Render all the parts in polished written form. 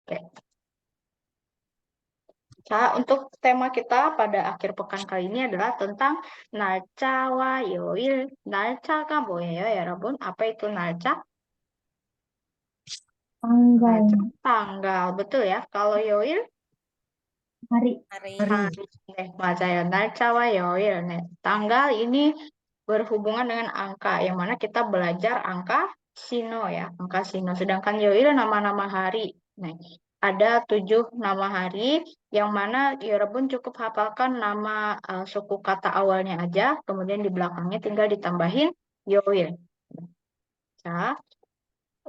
Oke. Untuk tema kita pada akhir pekan kali ini adalah tentang 날짜와 요일. 날짜가 뭐예요, 여러분? Apa itu 날짜? Tanggal, 날짜, tanggal. Betul ya. Kalau 요일? hari, Hari. 네, 맞아요. 날짜와 요일. 네, tanggal ini berhubungan dengan angka, yang mana kita belajar angka sino ya, angka sino. Sedangkan yoil nama-nama hari. Nah, ada 7 nama hari, yang mana Yorobun cukup hafalkan nama suku kata awalnya aja, kemudian di belakangnya tinggal ditambahin yoil. Nah,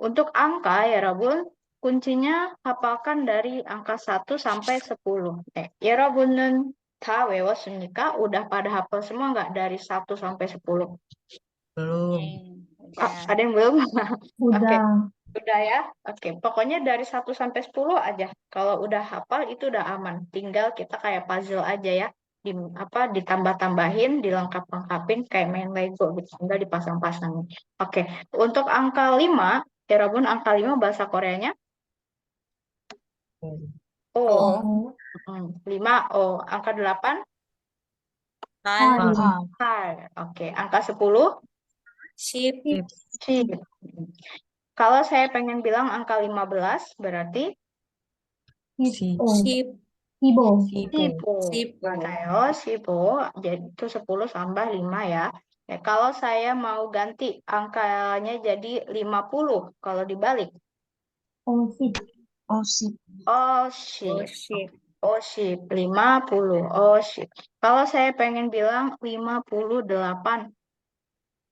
untuk angka ya Rabun, kuncinya hafalkan dari angka 1 sampai 10. Ya Rabunun ta 외웠습니까? Udah pada hafal semua nggak dari 1 sampai 10? Belum. Ada yang belum? Oke, udah, udah ya. Oke, pokoknya dari 1 sampai 10 aja. Kalau udah hafal itu udah aman. Tinggal kita kayak puzzle aja ya. Ditambah-tambahin, dilengkap-lengkapin kayak main Lego gitu. Tinggal dipasang-pasangin. Oke, untuk angka 5, ya Rabun, angka 5 bahasa Koreanya O. Oh. 5 O. Angka 8 hari, Hai. Oke, angka 10 Sip. Sip. Kalau saya pengen bilang angka 15 berarti sipo, Sip. sibo, Sipo. Sipo. Mateo, Sipo, jadi itu 10 tambah 5 ya. Kalau saya mau ganti angkanya jadi 50, kalau dibalik. osip, Oh, sip. Oh, Oh, shit. sip. Oh, shit. 50. Oh, shit. Kalau saya pengen bilang 58.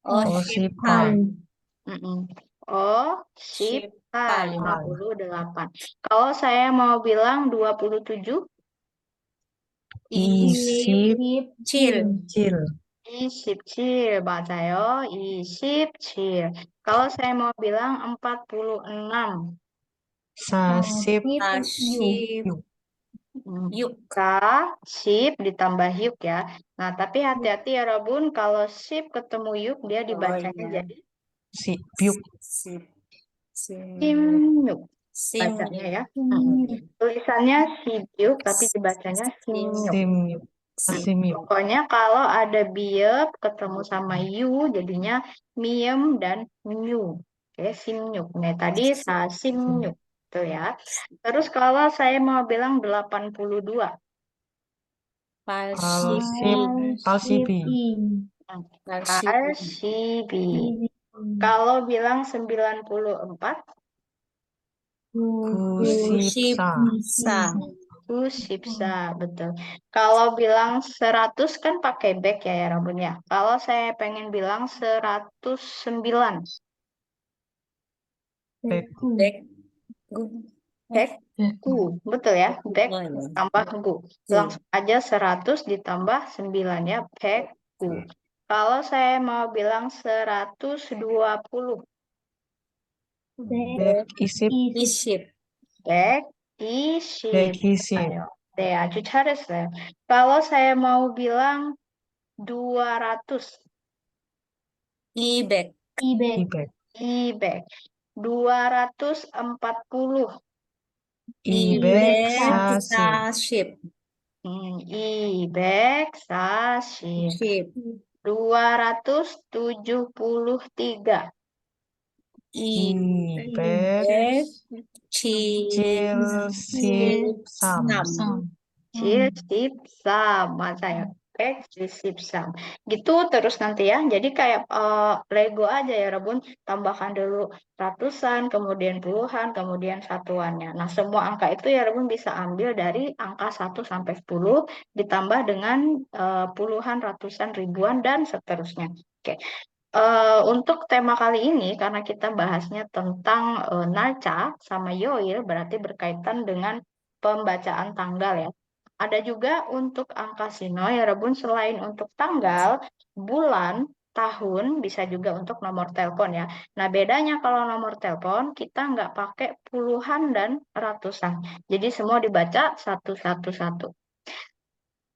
Oh, osip, sip. hal, Mm-mm. Oh, ship. Sip. 58. Kalau saya mau bilang 27. Isip. Cil. cil, 27, 맞아요. 27. Kalau saya mau bilang 46. Sasip. yu, Tasip. Yuk. Sip ditambah yuk ya. Nah, tapi hati-hati ya Robun, kalau sip ketemu yuk, dia dibacanya iya. jadi Sipyuk. Sip. simyuk. Sim. Bacanya ya. simyuk, Tulisannya sibyuk, tapi dibacanya simyuk. Simyuk. Simyuk. Pokoknya kalau ada biep ketemu sama yu, jadinya miem dan nyu. Oke, simnyuk. Nih, tadi simnyuk. Tuh ya. Terus kalau saya mau bilang 82. Palsipi. Palsipi. Palsipi. Kalau bilang 94. Kusipsa. Sipsa, betul. Kalau bilang 100 kan pakai back ya, ya Rabun ya. Kalau saya pengen bilang 109. beku, Back ku, betul ya. Back tambah gu. Langsung aja 100 ditambah 9 ya. Back ku. Kalau saya mau bilang 120. Isip. isip, Back isip. Bekisip. Ayo. Deh, acu 잘했어요. Kalau saya mau bilang 200. Ibek. ibek, Ibek. Ibek. 240. Ibek sasip, sasip. Ibek sasip. Sip. 273. Ibek cil sip sam. Sipsam, saya sipsam. Gitu terus nanti ya. Jadi kayak Lego aja ya, Rebun. Tambahkan dulu ratusan, kemudian puluhan, kemudian satuannya. Nah, semua angka itu ya Rebun bisa ambil dari angka 1 sampai 10, ditambah dengan puluhan, ratusan, ribuan, dan seterusnya. Oke. Untuk tema kali ini, karena kita bahasnya tentang nalca sama yoil, berarti berkaitan dengan pembacaan tanggal ya. Ada juga untuk angka sino ya Rebun, selain untuk tanggal, bulan, tahun, bisa juga untuk nomor telepon ya. Nah, bedanya kalau nomor telepon, kita nggak pakai puluhan dan ratusan. Jadi semua dibaca satu-satu-satu.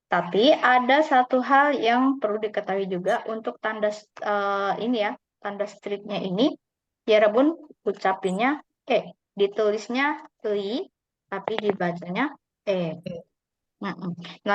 Tapi ada satu hal yang perlu diketahui juga untuk tanda ini ya, tanda stripnya ini, ya Rebun, ucapinnya ditulisnya li tapi dibacanya E. E. Nah,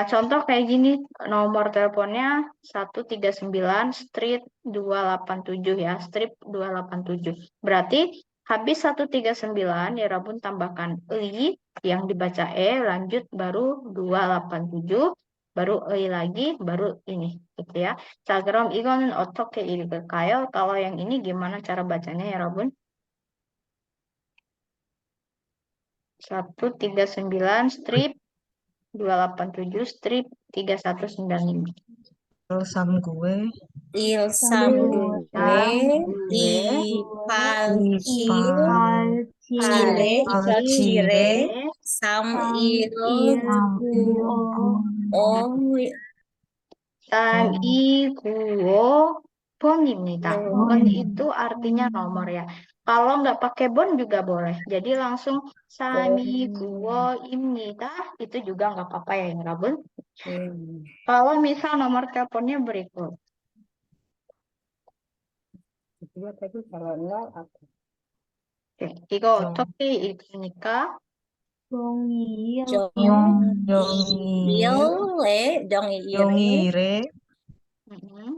contoh kayak gini, nomor teleponnya 139 street 287 ya, strip 287. Berarti habis 139 ya Rabun tambahkan I yang dibaca E, lanjut baru 287, baru I lagi, baru ini gitu ya. 자, 그럼 이거는 어떻게 읽을까요? Kalau yang ini gimana cara bacanya ya Rabun? 139 strip 287 strip 3195. Ilsam gue, Ilsam gue, Ipalcil, Ipal, Cire, Alcire, Samil, Samiguo bon입니다. Bon itu artinya nomor ya. Kalau nggak pakai bon juga boleh. Jadi langsung samiguo입니다. Itu juga nggak apa-apa ya, Rabun. Kalau misal nomor teleponnya berikut. Oke, 이거 어떻게 읽습니까? Dongil, Yongire,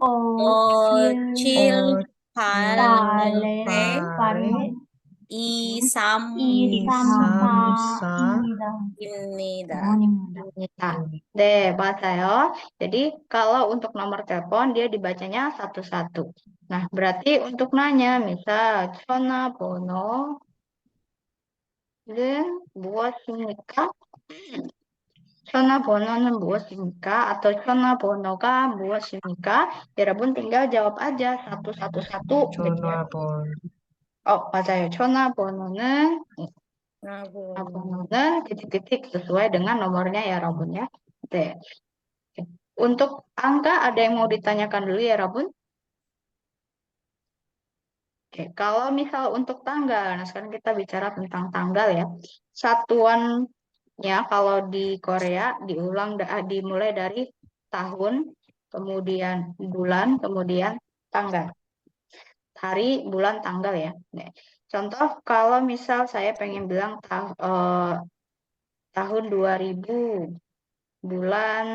Ocil, Pale, Pare, Isamsa, Nah, deh, 맞아요. Jadi kalau untuk nomor telepon dia dibacanya satu-satu. Nah, berarti untuk nanya, misal 전화번호는 무엇입니까? 전화번호는 무엇입니까? Atau 전화번호가 무엇입니까? 여러분 tinggal jawab aja satu-satu gitu ya. Jonabon, Oh, 맞아요. 전화번호는 titik-titik sesuai dengan nomornya ya, Rabun ya. Oke. Untuk angka ada yang mau ditanyakan dulu ya, Rabun? Oke, kalau misal untuk tanggal, nah sekarang kita bicara tentang tanggal ya. Satuannya kalau di Korea dimulai dari tahun, kemudian bulan, kemudian tanggal. Hari, bulan, tanggal ya. Nih, contoh kalau misal saya pengen bilang tahun 2000, bulan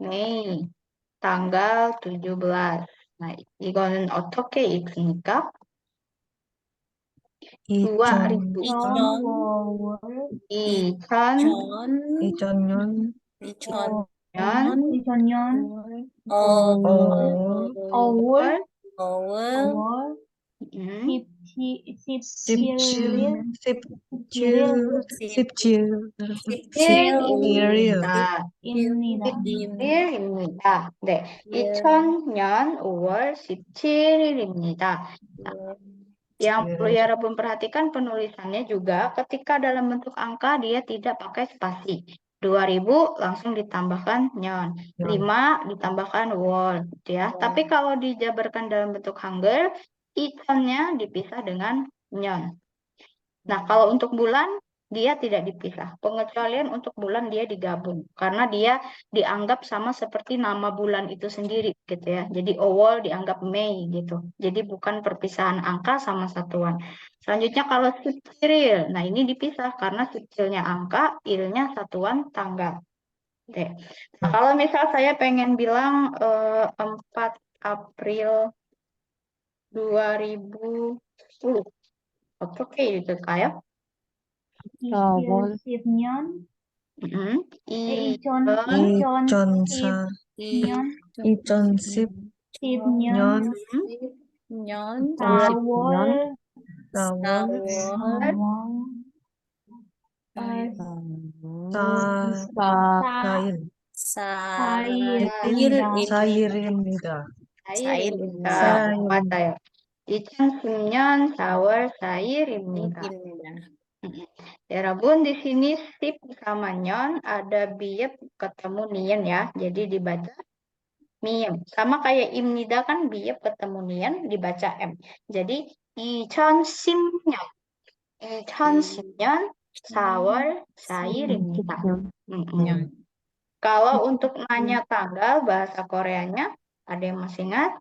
Mei, tanggal 17. Nah, 이거는 어떻게 읽습니까? 2000, 2000년, 2000년, 어월, 2000년, 5월, 17일, 17일입니다. 입니다. 네, 2000년 5월 17일입니다. Yang perlu ya Rabun perhatikan penulisannya juga ketika dalam bentuk angka dia tidak pakai spasi. 2000 langsung ditambahkan nyon. 5 ditambahkan wol gitu ya. Tapi kalau dijabarkan dalam bentuk hangul, iconnya dipisah dengan nyon. Nah, kalau untuk bulan dia tidak dipisah. Pengecualian untuk bulan dia digabung karena dia dianggap sama seperti nama bulan itu sendiri gitu ya. Jadi Owol dianggap Mei gitu. Jadi bukan perpisahan angka sama satuan. Selanjutnya kalau subsiril, nah ini dipisah karena subsilnya angka, ilnya satuan tanggal. Oke. Nah, kalau misal saya pengen bilang 4 April 2010. Oke, itu kayak 2010년, 이천사, 2010년 10년, 4월, 4일입니다. 4일입니다. 맞아요. 2010년 4월 4일입니다. 여러분 di sini sip sama nyon ada biep ketemu nien ya. Jadi dibaca miem. Sama kayak imnida kan biep ketemu nien dibaca m. Jadi 2010년 2010년 4월 4일입니다. Kalau untuk nanya tanggal bahasa Koreanya ada yang masih ingat?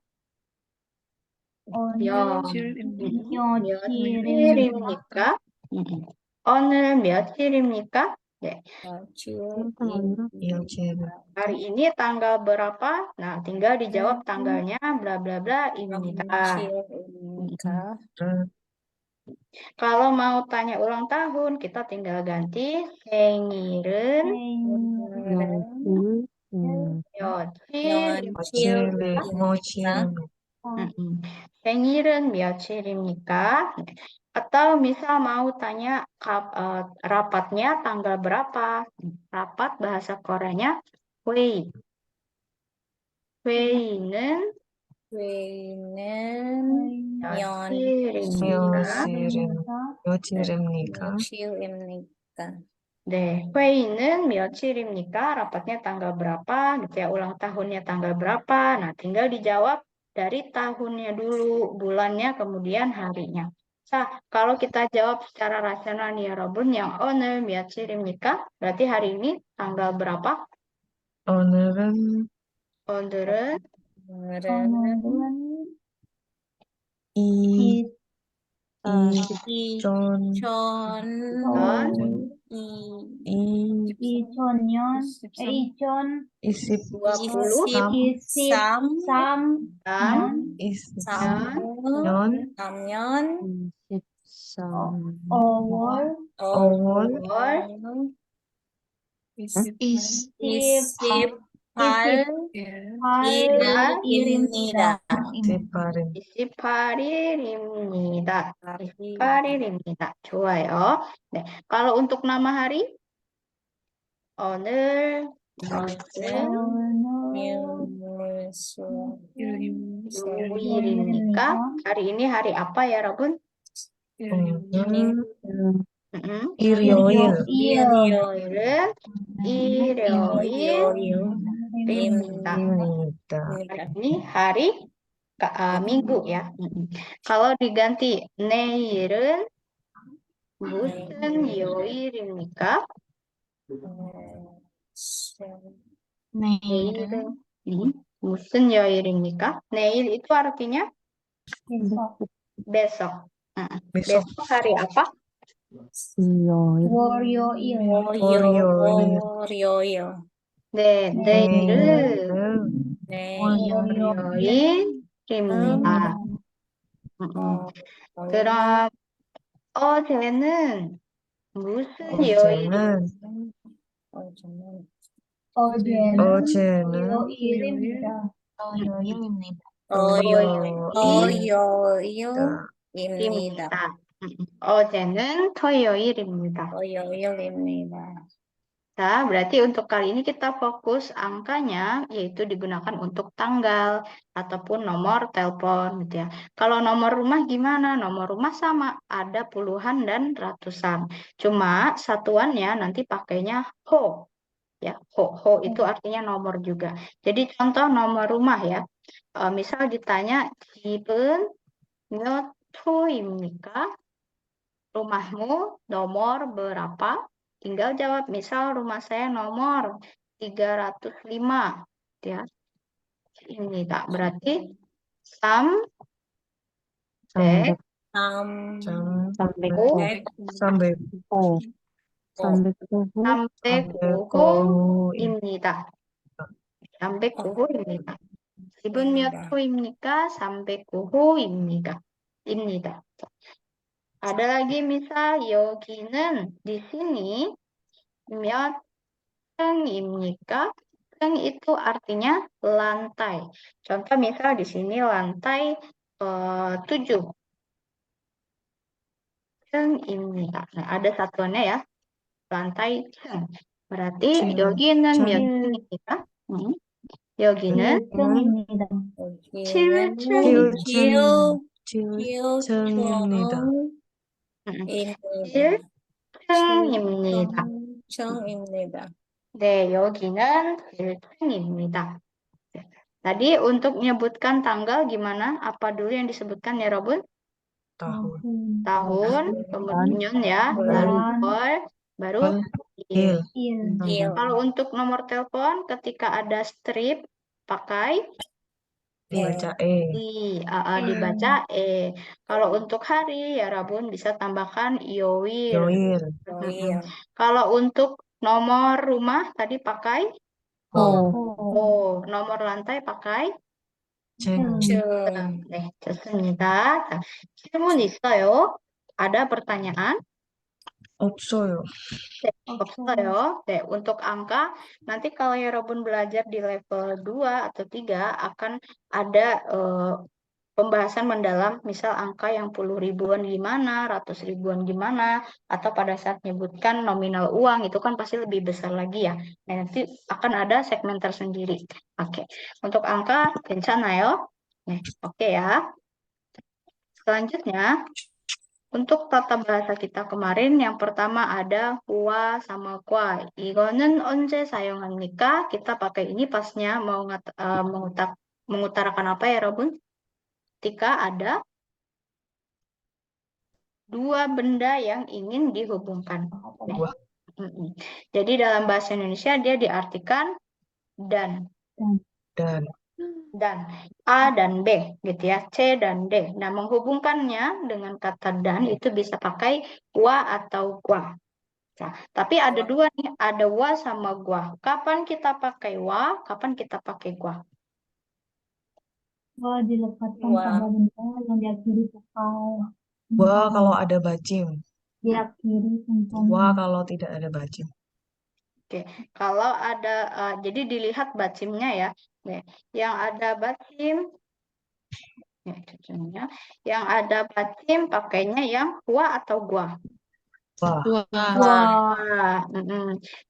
며칠입니까? 며칠입니까? 오늘 며칠입니까? 네, 며칠, hari ini tanggal berapa? Nah, tinggal dijawab tanggalnya bla bla bla 입니다. Kalau mau tanya ulang tahun, kita tinggal ganti 생일은 며칠입니까? 생일은 며칠입니까? Atau misal mau tanya rapatnya tanggal berapa? Rapat bahasa Koreanya 회의. 회의는 며칠입니까? 네, 회의는 며칠입니까? Rapatnya tanggal berapa? Gitu ya, ulang tahunnya tanggal berapa? Nah, tinggal dijawab dari tahunnya dulu, bulannya, kemudian harinya. Kalau kita jawab secara rasional nih ya, Robun, yang 오늘 며칠입니까? Berarti hari ini tanggal berapa? 오늘은 오늘은 이, 이천, 28일입니다. 28일입니다. 좋아요. 네, kalau untuk nama hari, 오늘 요일입니까? Hari ini hari apa ya, Robun? 오늘 일요일, 일요일은 일요일입니다. Hari ini hari Minggu ya. Kalau diganti 내일은 무슨 요일입니까? 내일은 무슨 요일입니까? 내일 itu artinya besok. besok, Besok hari apa? 네, 내일은 월요일입니다. 그럼 어제는 무슨 요일? 어제는 토요일입니다. 어제는 토요일입니다. Nah, berarti untuk kali ini kita fokus angkanya, yaitu digunakan untuk tanggal ataupun nomor telepon gitu ya. Kalau nomor rumah gimana? Nomor rumah sama, ada puluhan dan ratusan. Cuma satuannya nanti pakainya ho. Ya, ho itu artinya nomor juga. Jadi contoh nomor rumah ya. Misal ditanya 집은 몇 호입니까? Rumahmu nomor berapa? Tinggal jawab, misal rumah saya nomor 305. Ya. Ini tak berarti sampai kuhu입니다. sampai kuhu입니다. 집은 몇 호입니까? 309호입니다. 입니다. Ada lagi misal 여기는 di sini 몇 층입니까? 층 itu artinya lantai. Contoh misal di sini lantai 7. 층입니다. Nah, ada satuannya ya. Lantai 층. Berarti 여기는 몇 층입니까? 여기는 7층입니다. 1층입니다. 네, 여기는 1층입니다. Tadi untuk menyebutkan tanggal gimana? Apa dulu yang disebutkan ya, Robun? Tahun, kemudian ya, lalu baru il. Kalau untuk nomor telepon, ketika ada strip, pakai dibaca E. dibaca E. Kalau untuk hari ya Rabun bisa tambahkan yoir. Yoir. Kalau untuk nomor rumah tadi pakai O. O. Nomor lantai pakai 쟁. 네, 좋습니다. 자, 질문 있어요? Ada pertanyaan? 없어요. 네, 없어요. 네, untuk angka, nanti kalau Yorobun belajar di level 2 atau 3 akan ada pembahasan mendalam, misal angka yang puluh ribuan gimana, ratus ribuan gimana, atau pada saat menyebutkan nominal uang, itu kan pasti lebih besar lagi ya. Nah, nanti akan ada segmen tersendiri. Oke, untuk angka, 괜찮아요? Nih, oke ya. Selanjutnya, untuk tata bahasa kita kemarin, yang pertama ada wa sama kwa. 이거는 언제 사용합니까? Kita pakai ini pasnya mau mengutarakan apa ya, Robun? Ketika ada dua benda yang ingin dihubungkan. Wah. Jadi dalam bahasa Indonesia dia diartikan dan. Dan. A dan B gitu ya, C dan D. Nah, menghubungkannya dengan kata dan itu bisa pakai wa atau gua. Nah, tapi ada dua nih, ada wa sama gua. Kapan kita pakai wa, kapan kita pakai gua? Kalau dilekatkan pada benda yang diakhiri vokal. Wa kalau ada bacim. Diakhiri Wa kalau tidak ada bacim. Oke, kalau ada, jadi dilihat bacimnya ya. Nih, yang ada bacim, ya, contohnya, yang ada bacim pakainya yang wa atau gua. Wah. Wah,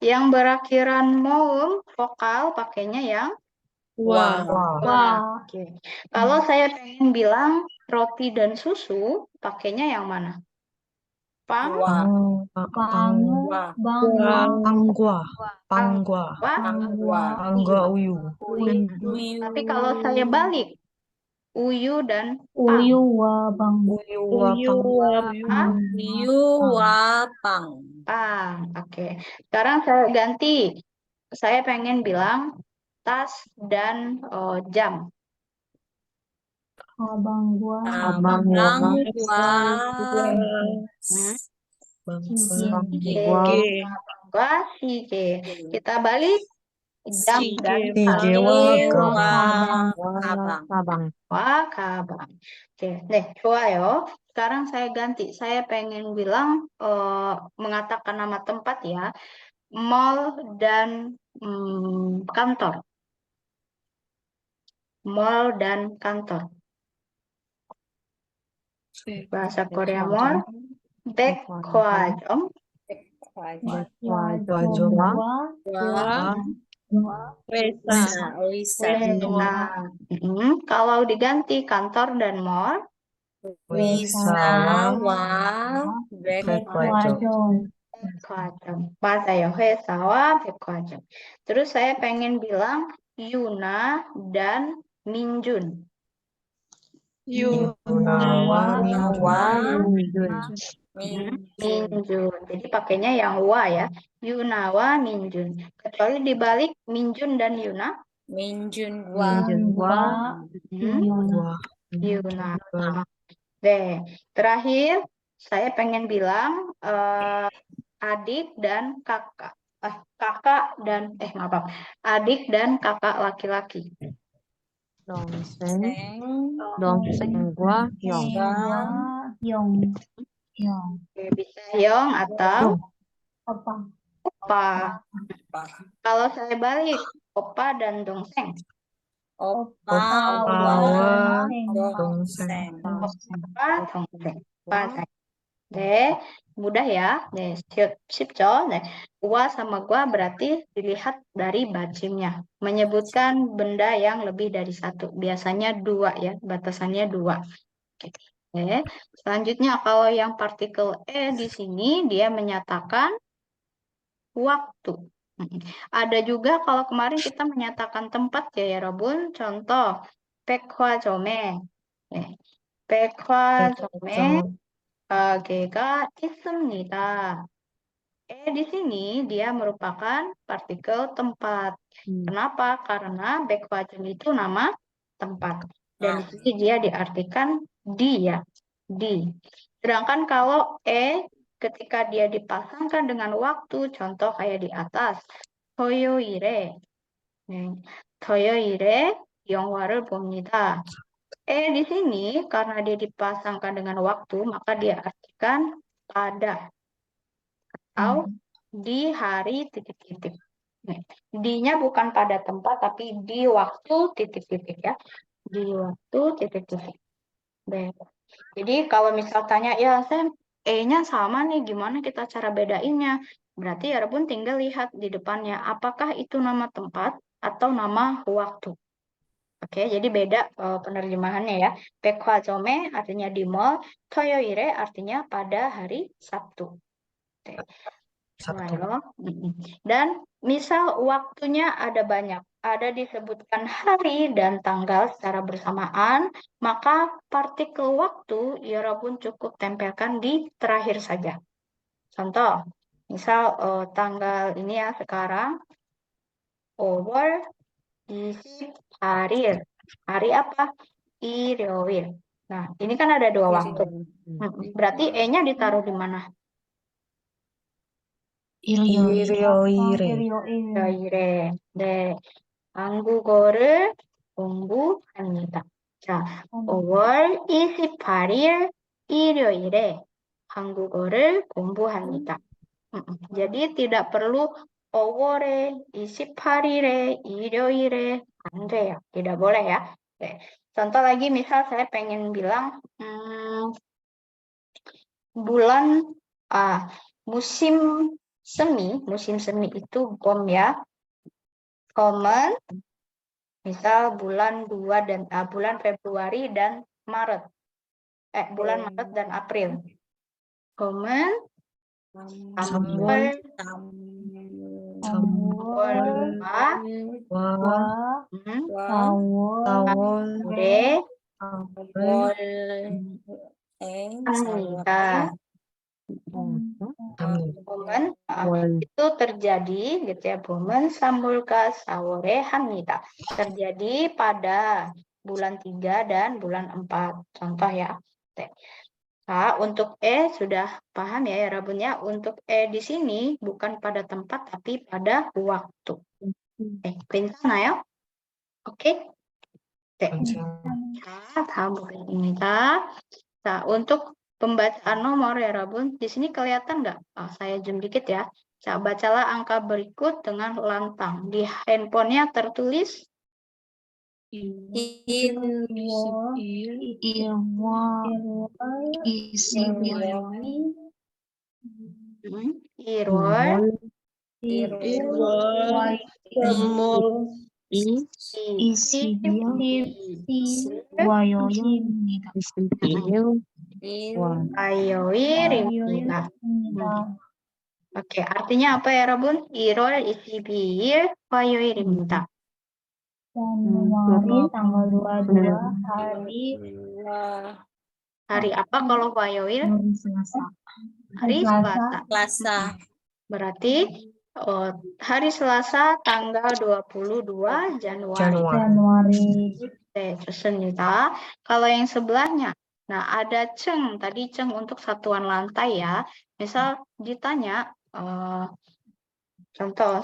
yang berakhiran maum vokal pakainya yang Wah. Oke. Kalau saya pengen bilang roti dan susu, pakainya yang mana? Panggwa. Panggwa uyu. Tapi kalau saya balik, uyu dan uyu wa bang. pang. Oke. Sekarang saya ganti. Saya pengen bilang tas dan jam. Abang gua. Sige. Kita balik jam dan 가방. kabang. Oke, nih, 좋아요. Sekarang saya ganti. Saya pengen bilang mengatakan nama tempat ya. Mall dan kantor. Mall dan kantor. Bahasa Korea mall. 백화점. Kalau diganti kantor dan mall. 백화점. 맞아요. 회사와 백화점. Terus saya pengen bilang Yuna dan Minjun. Minjun. Jadi pakainya yang wa ya. Yuna wa Minjun. Kecuali dibalik Minjun dan Yuna. Yuna. Deh. Terakhir saya pengen bilang adik dan kakak. Kakak dan maaf. Adik dan kakak laki-laki. 동생과 형. Oke, bisa Yong atau Opa. Kalau saya balik, Opa dan Dongseng. 동생. Opa, Dongseng. Deh, mudah ya. Nih, 쉽죠? Nih, gua sama gua berarti dilihat dari bacimnya. Menyebutkan benda yang lebih dari satu. Biasanya dua ya, batasannya dua. Oke. Selanjutnya kalau yang partikel E di sini dia menyatakan waktu. Ada juga kalau kemarin kita menyatakan tempat ya Robun. Contoh, 백화점에. 백화점에 가게가 있습니다. di sini dia merupakan partikel tempat. Kenapa? Karena 백화점 itu nama tempat. Dan di sini dia diartikan di ya, di. Sedangkan kalau ketika dia dipasangkan dengan waktu, contoh kayak di atas, 토요일에, 토요일에 영화를 봅니다. Di sini karena dia dipasangkan dengan waktu, maka dia artikan pada atau di hari titik-titik. D-nya bukan pada tempat, tapi di waktu titik-titik ya. Di waktu titik-titik. Baik. Jadi kalau misal tanya, ya Sam, E-nya sama nih, gimana kita cara bedainnya? Berarti ya pun tinggal lihat di depannya, apakah itu nama tempat atau nama waktu. Oke, jadi beda penerjemahannya ya. 백화점에 artinya di mall, 토요일에 artinya pada hari Sabtu. Oke. Ayo. Dan misal waktunya ada banyak, ada disebutkan hari dan tanggal secara bersamaan, maka partikel waktu Yorobun cukup tempelkan di terakhir saja. Contoh, misal tanggal ini ya sekarang, 5월 28일. Hari apa? 일요일. Nah, ini kan ada dua waktu. Berarti E-nya ditaruh di mana? 일요일에. 네. 한국어를 공부합니다. 자, 5월 28일 일요일에 한국어를 공부합니다. Jadi tidak perlu 5월에 28일에 일요일에 안 돼요. Tidak boleh ya. Oke. Contoh lagi misal saya pengen bilang bulan musim semi itu 봄 ya. Common misal bulan 2 dan bulan Februari dan Maret. Bulan Maret dan April. Common Samul 4월 Bomen itu terjadi gitu ya. Bomen samulka sawore hamida. Terjadi pada bulan 3 dan bulan 4. Contoh ya. Nah, untuk sudah paham ya Rabunnya. Untuk di sini bukan pada tempat tapi pada waktu. 괜찮아요? Oke. 다음 부분입니다. Nah, untuk pembacaan nomor ya Rabun, di sini kelihatan nggak? Saya zoom dikit ya. Bacalah angka berikut dengan lantang. Di handphonenya tertulis 1월 22일입니다. Oke, artinya apa ya Rabun? 1월 22일 화요일입니다. Januari tanggal 22 hari apa kalau 화요일? Hari Selasa. Berarti hari Selasa tanggal 22 Januari. 좋습니다. Kalau yang sebelahnya, nah ada ceng, tadi ceng untuk satuan lantai ya. Misal ditanya, contoh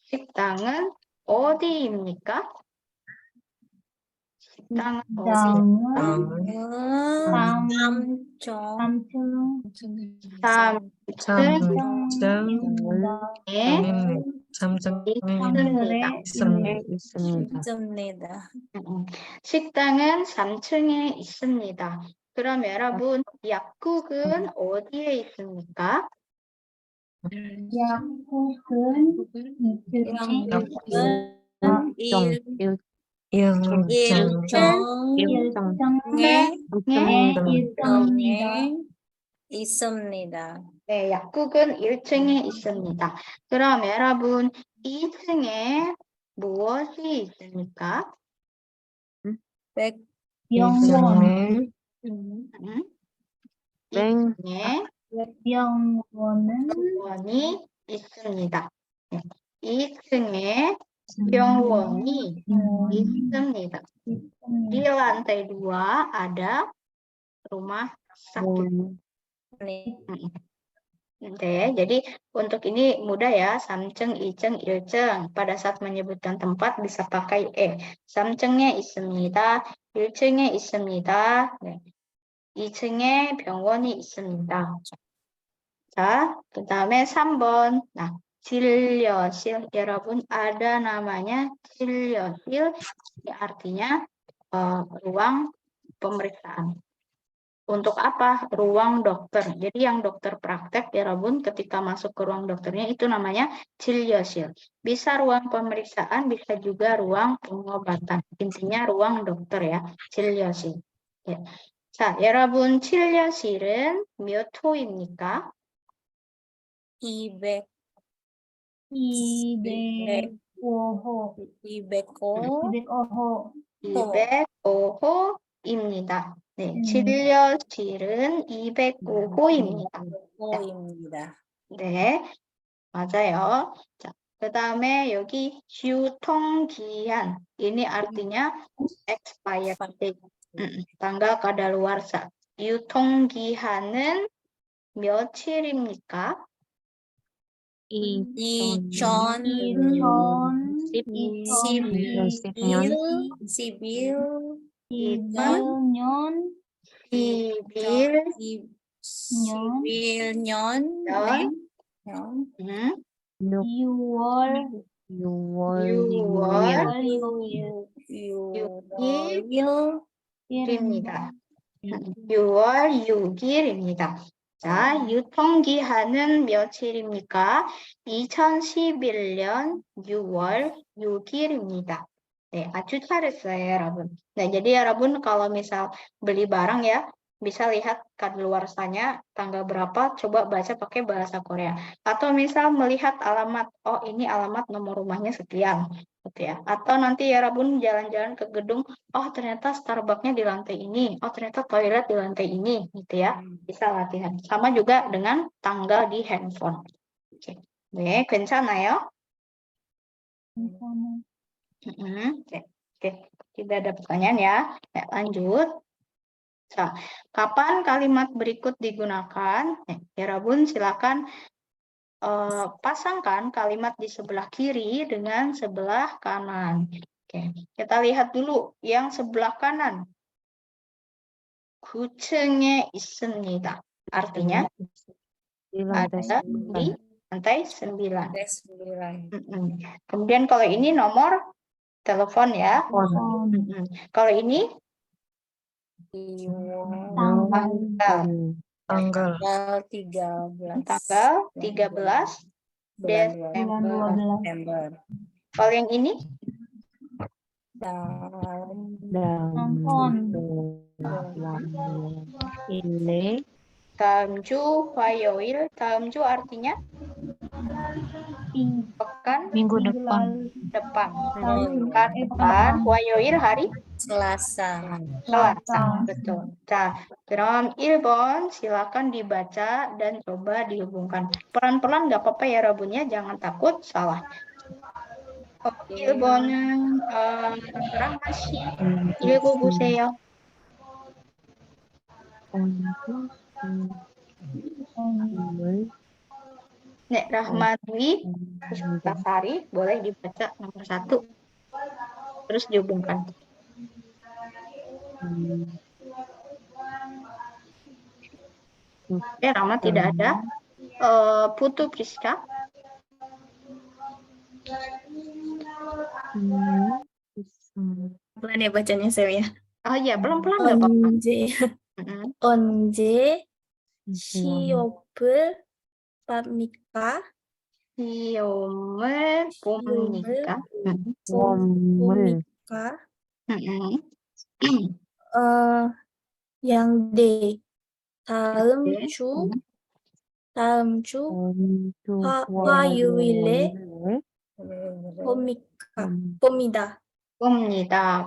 식당은 어디입니까? 식당은 있습니다. 식당은 3층에 있습니다. 그럼 여러분, 약국은 어디에 있습니까? 약국은 1층에 있습니다. 네, 약국은 1층에 있습니다. 그럼 여러분, 2층에 무엇이 있습니까? 병원. 2층에 병원은 병원이 있습니다. 2층에 병원이 있습니다. Di lantai 2 ada rumah sakit. Oke, jadi untuk ini mudah ya, samceng, iceng, ilceng. Pada saat menyebutkan tempat bisa pakai samceng에 있습니다. 일층에 있습니다. 네. 2층에 병원이 있습니다. 자, 그 다음에 3번. Nah, 진료실. 여러분, ada namanya 진료실. Ini artinya ruang pemeriksaan. Untuk apa? Ruang dokter. Jadi yang dokter praktek, ya Rabun, ketika masuk ke ruang dokternya itu namanya 진료실. Bisa ruang pemeriksaan, bisa juga ruang pengobatan. Intinya ruang dokter ya, 진료실. Ya. 자, 여러분, 진료실은 몇 호입니까? 200, 205호. 205, 205호입니다. 네, 진료실은 205호입니다. 호입니다. 네, 맞아요. 자, 그 다음에 여기 유통기한. Ini artinya expired date. tanggal kadaluarsa. 유통기한은 며칠입니까? 2011년 6월 6일입니다. 6월 6일입니다. 자, 유통기한은 며칠입니까? 2011년 6월 6일입니다. 네, 아주 잘했어요, 여러분. Nah, jadi 여러분 kalau misal beli barang ya, bisa lihat kadaluarsanya tanggal berapa, coba baca pakai bahasa Korea. Atau misal melihat alamat, oh ini alamat nomor rumahnya sekian, gitu ya. Atau nanti ya Rabun jalan-jalan ke gedung, oh ternyata Starbucks-nya di lantai ini, oh ternyata toilet di lantai ini, gitu ya. Bisa latihan. Sama juga dengan tanggal di handphone. Oke, 네, 괜찮아요? Oke, tidak ada pertanyaan ya. Ya, lanjut. Nah, kapan kalimat berikut digunakan? Ya, Rabun silakan pasangkan kalimat di sebelah kiri dengan sebelah kanan. Oke, kita lihat dulu yang sebelah kanan. 9층에 있습니다. Artinya ada di lantai 9. Kemudian kalau ini nomor telepon ya. Kalau ini Tanggal 13 Desember. Kalau yang ini dalam ju 화요일. Dalam ju artinya pekan minggu depan. Pekan depan. 화요일 hari Selasa. Betul. Nah, 그럼 1번 silakan dibaca dan coba dihubungkan. Pelan-pelan nggak apa-apa ya Rabunnya, jangan takut salah. 1번은 rahma 씨 읽어보세요. 네, Rahma Dwi Pustasari boleh dibaca nomor 1. Terus dihubungkan. Rahma tidak ada. Putu Priska. Pelan ya bacanya saya. Oh iya, pelan-pelan nggak apa-apa. 언제 시험을 봅니까? 시험을 봅니까? 양대 다음 주 화요일에 봅니다.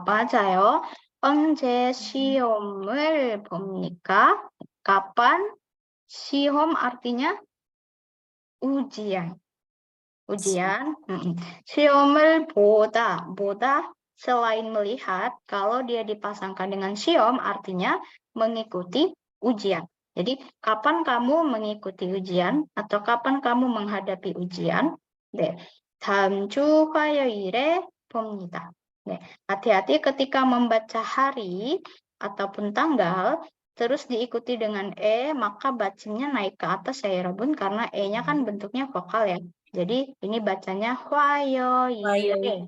맞아요. 언제 시험을 봅니까? Kapan? 시험 artinya ujian. ujian. 시험을 보다 selain melihat, kalau dia dipasangkan dengan siom artinya mengikuti ujian. Jadi kapan kamu mengikuti ujian atau kapan kamu menghadapi ujian? 네, 다음 주 화요일에 봅니다. 네, hati-hati ketika membaca hari ataupun tanggal terus diikuti dengan maka bacanya naik ke atas ya Rabun karena nya kan bentuknya vokal ya. Jadi ini bacanya 화요일에.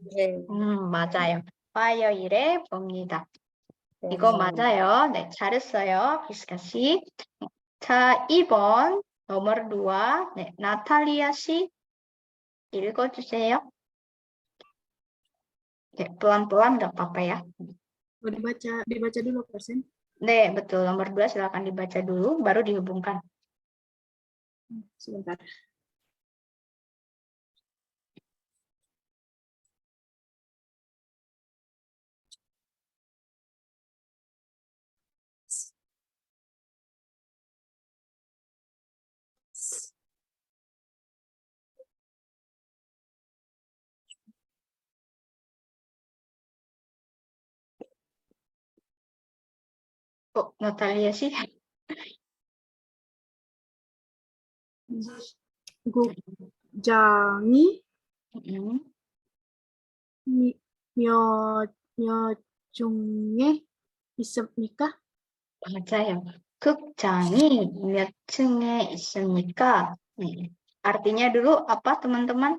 맞아요. 화요일에 봅니다. 이거 맞아요. 네, 잘했어요. 비스카 씨. 자, 2번 nomor 2. 네, 나탈리아 씨 읽어주세요. 네, pelan-pelan nggak apa-apa ya. Oh, dibaca dulu persen. 네, betul. Nomor 2 silakan dibaca dulu, baru dihubungkan. Sebentar. Kok Natalia sih? 국장이 몇 층에 있습니까? 맞아요. 극장이 몇 층에 있습니까? Artinya dulu apa teman-teman?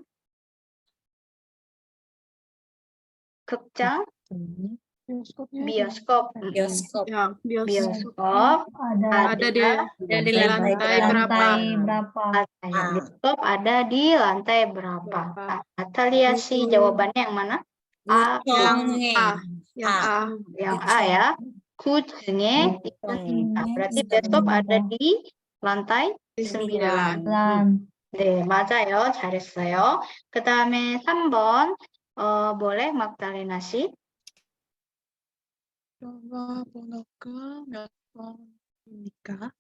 극장, bioskop. Bioskop. Ya, Bioskop ada di lantai berapa? Bioskop ada di lantai berapa? Natalia sih jawabannya yang mana? A. Yang A. Yang A ya. 9층에 있습니다. berarti bioskop ada di lantai 9. 네, 맞아요. 잘했어요. 그 다음에 3번. boleh Magdalena 씨? 전화번호가 몇 번입니까?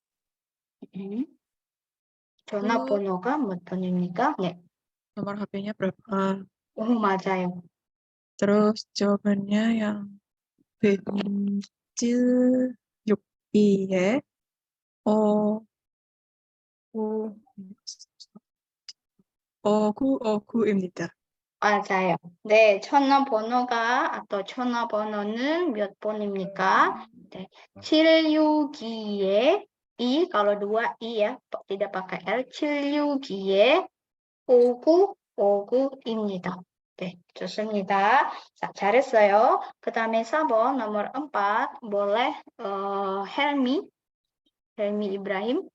전화번호가 몇 번입니까? 네. nomor HP-nya berapa? 맞아요. Terus jawabannya yang 벤츠 6B에 어구입니다. 맞아요. 네, 전화번호가 전화번호는 몇 번입니까? 네, 762에 I, kalau 2I ya, tidak pakai L, 762에 5959입니다. 네, 좋습니다. 자, 잘했어요. 그 다음에 4번, nomor 4, boleh Helmi Ibrahim.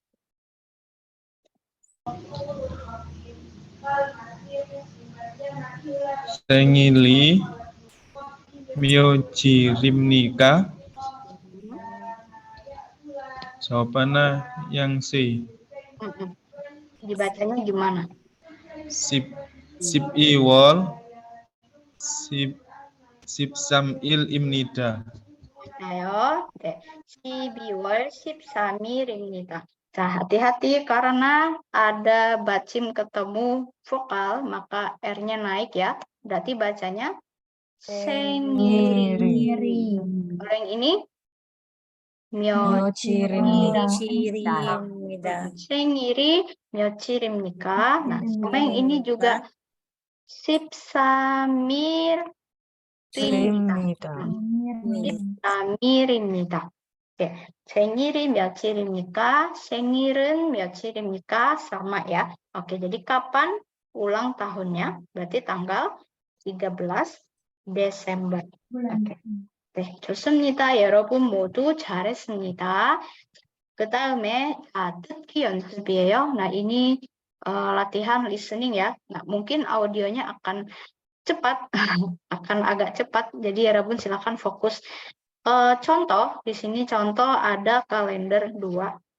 생일이 며칠입니까? Jawabannya yang C. Dibacanya gimana? 12월 13일입니다. Ayo, 12월 13일입니다. Nah, hati-hati karena ada bacim ketemu vokal, maka R-nya naik ya. Berarti bacanya 생일이. Kalau yang ini 며칠입니다. 생일이 며칠입니까? Nah, sama yang ini juga 13일입니다. 13일입니다. 네, 생일이 며칠입니까? 생일은 며칠입니까? Sama ya. Oke, jadi kapan ulang tahunnya? Berarti tanggal 13 Desember. Oke. 네, 좋습니다. 여러분 모두 잘했습니다. 그 다음에 듣기 연습이에요. Nah, ini latihan listening ya. Nah, mungkin audionya akan cepat, akan agak cepat. Jadi Rabun silakan fokus. Contoh, di sini contoh ada kalender 2.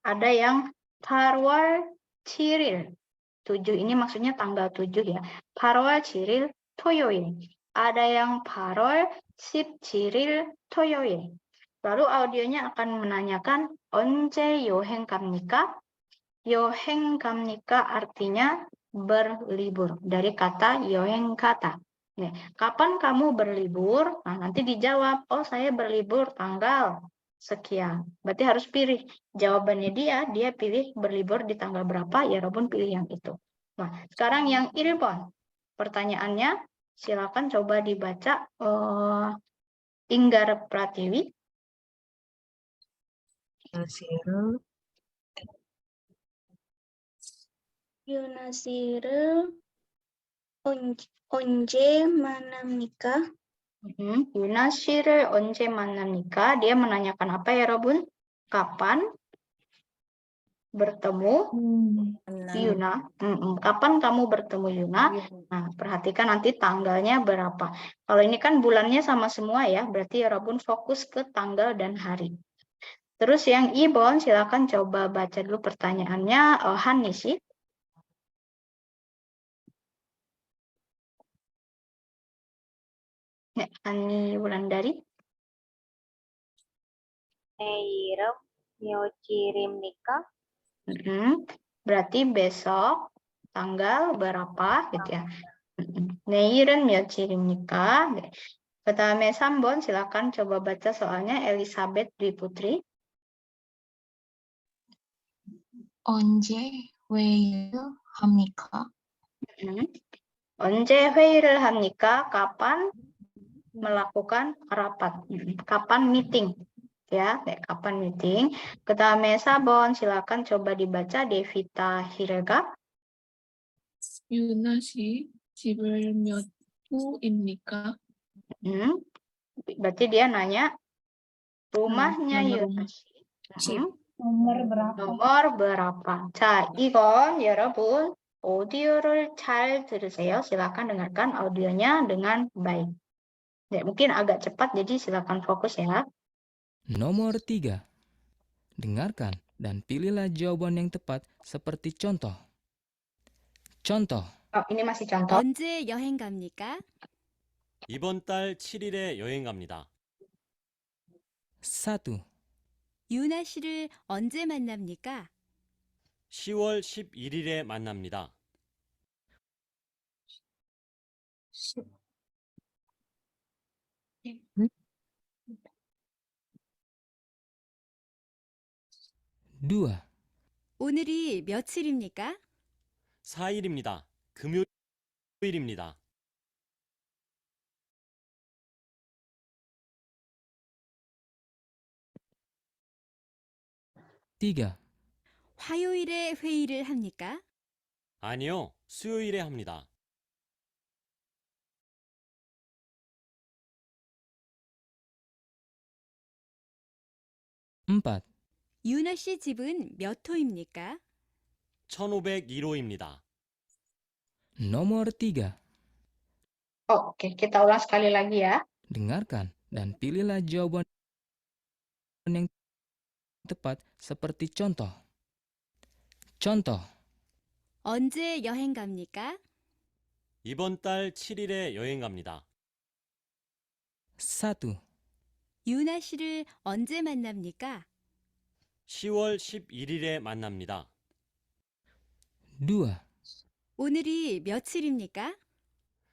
Ada yang 8월 7일. 7 ini maksudnya tanggal 7 ya. 8월 7일 토요일. Ada yang 8월 17일 토요일. Lalu audionya akan menanyakan 언제 여행 갑니까? 여행 갑니까 artinya berlibur. Dari kata yoeng kata. Nih, kapan kamu berlibur? Nah, nanti dijawab, oh saya berlibur tanggal sekian. Berarti harus pilih. Jawabannya dia pilih berlibur di tanggal berapa, ya Robun pilih yang itu. Nah, sekarang yang Irbon. Pertanyaannya, silakan coba dibaca Inggar Pratiwi. Yunasiru. Yunasiru onje manamnika? Yunashire once manamnika. Dia menanyakan apa ya Robun? Kapan bertemu Yuna? Kapan kamu bertemu Yuna? Nah, perhatikan nanti tanggalnya berapa. Kalau ini kan bulannya sama semua ya, berarti Robun fokus ke tanggal dan hari. Terus yang Ibon, silakan coba baca dulu pertanyaannya. Hannishi. Ya, Ani Wulandari. Neirem myokirim nikah. Berarti besok tanggal berapa gitu ya. Neir은 며칠입니까? 그다음에 3번 silakan coba baca soalnya Elizabeth Dwi Putri. 언제 회의를 합니까? 언제 회의를 합니까? Kapan melakukan rapat? Kapan meeting? Ya, kapan meeting? 그다음에 4번 silakan coba dibaca Devita Hirega. 유나 씨 집을 몇 호입니까? Berarti dia nanya rumahnya nomor Yuna. Nomor berapa? nomor berapa? 자, 이건 여러분 오디오를 잘 들으세요. silakan dengarkan audionya dengan baik. Ya, mungkin agak cepat, jadi silakan fokus ya. Nomor 3. Dengarkan dan pilihlah jawaban yang tepat seperti contoh. Contoh. Oh, ini masih contoh. 언제 여행 갑니까? 이번 달 7일에 여행 갑니다. 1. 유나 씨를 언제 만납니까? 10월 11일에 만납니다. 2. 오늘이 며칠입니까? 4일입니다. 금요일입니다. 3. 화요일에 회의를 합니까? 아니요, 수요일에 합니다. 4. 유나 씨 집은 몇 호입니까? 1501호입니다. Nomor 3. Oke, kita ulang sekali lagi ya. Dengarkan dan pilihlah jawaban yang tepat seperti contoh. Contoh. 언제 여행 갑니까? 이번 달 7일에 여행 갑니다. 1. 유나 씨를 언제 만납니까? 10월 11일에 만납니다. 2. 오늘이 며칠입니까?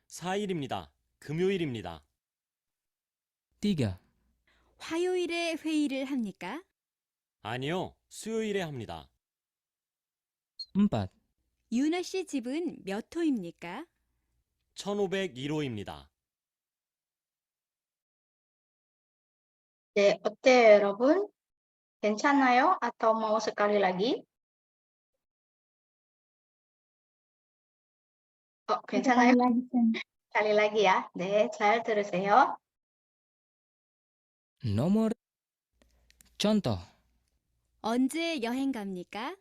4일입니다. 금요일입니다. 3. 화요일에 회의를 합니까? 아니요, 수요일에 합니다. 4. 유나 씨 집은 몇 호입니까? 1501호입니다. 네, 어때요, 여러분? 괜찮아요? Atau mau sekali lagi? 괜찮아요? sekali lagi ya. 네, 잘 들으세요. Nomor. Contoh. 언제 여행 갑니까?